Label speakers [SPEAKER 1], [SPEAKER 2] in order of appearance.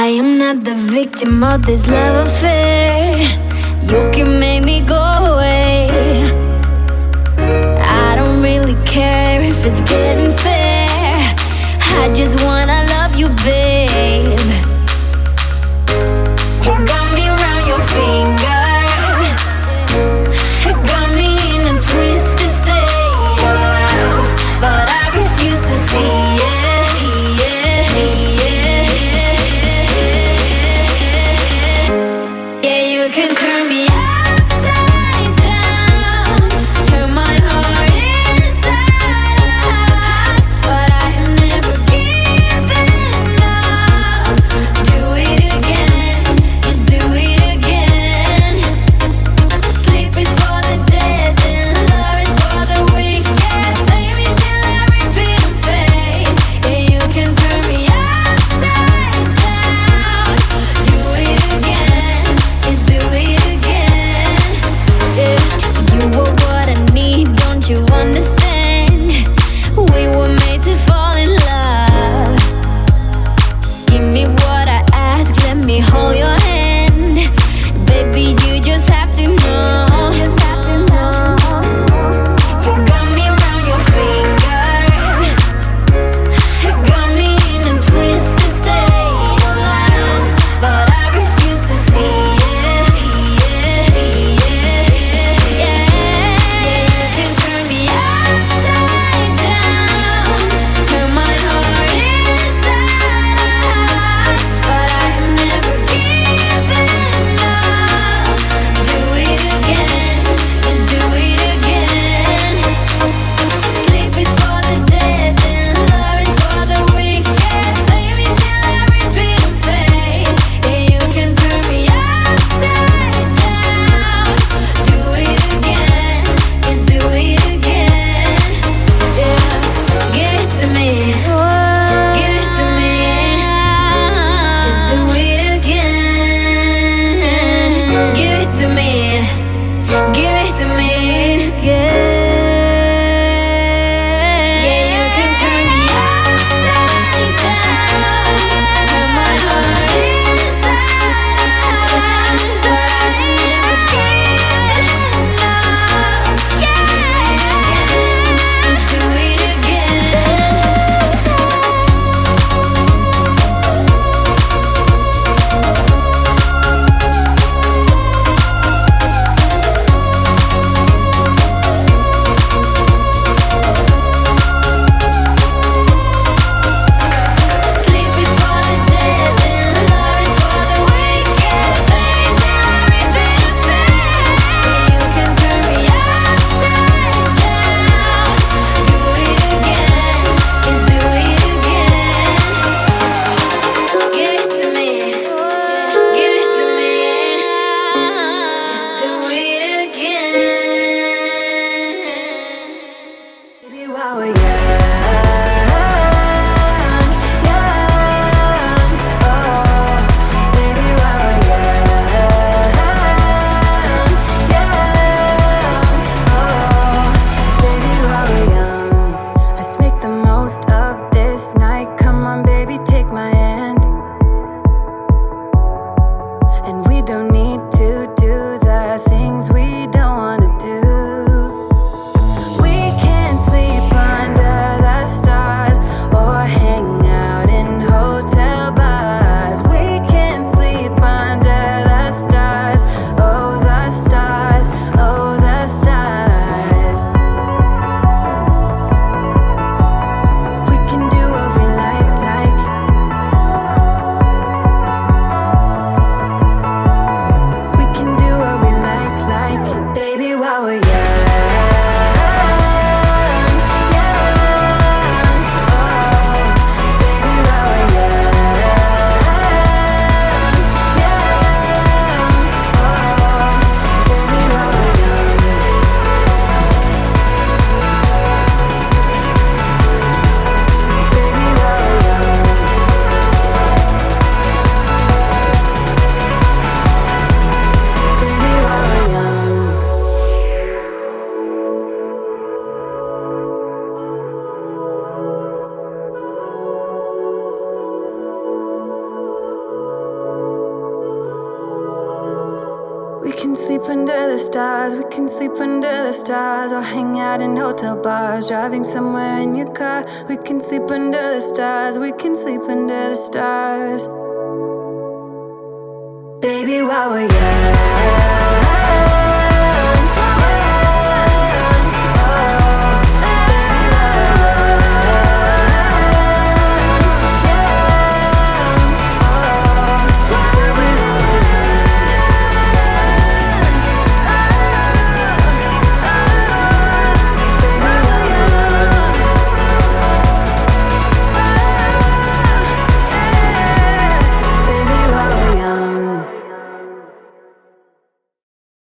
[SPEAKER 1] I am not the victim of this love affair. You can make me go away. I don't really care if it's getting fair. I just wanna love you, babe. You got me around your finger, got me in a twisted state of love, but I refuse to see it. You can turn me upside down, turn my heart inside out, but I have never given up. Do it again, just do it again. Sleep is for the dead and love is for the weak. Yeah, play me till I repeat and fade. Yeah, you can turn me upside down, do it again, just do it again. Yeah, you were what I need, don't you understand? We were made to fall in love. Give me what I ask, let me hold your hand. Baby, you just have to know. You got me around your finger, got me in a twisted state of love, but I refuse to see it. Yeah, you can turn me upside down, turn my heart inside out, can sleep under the stars, we can sleep under the stars, or hang out in hotel bars, driving somewhere in your car. We can sleep under the stars, we can sleep under the stars. Baby, while we're young,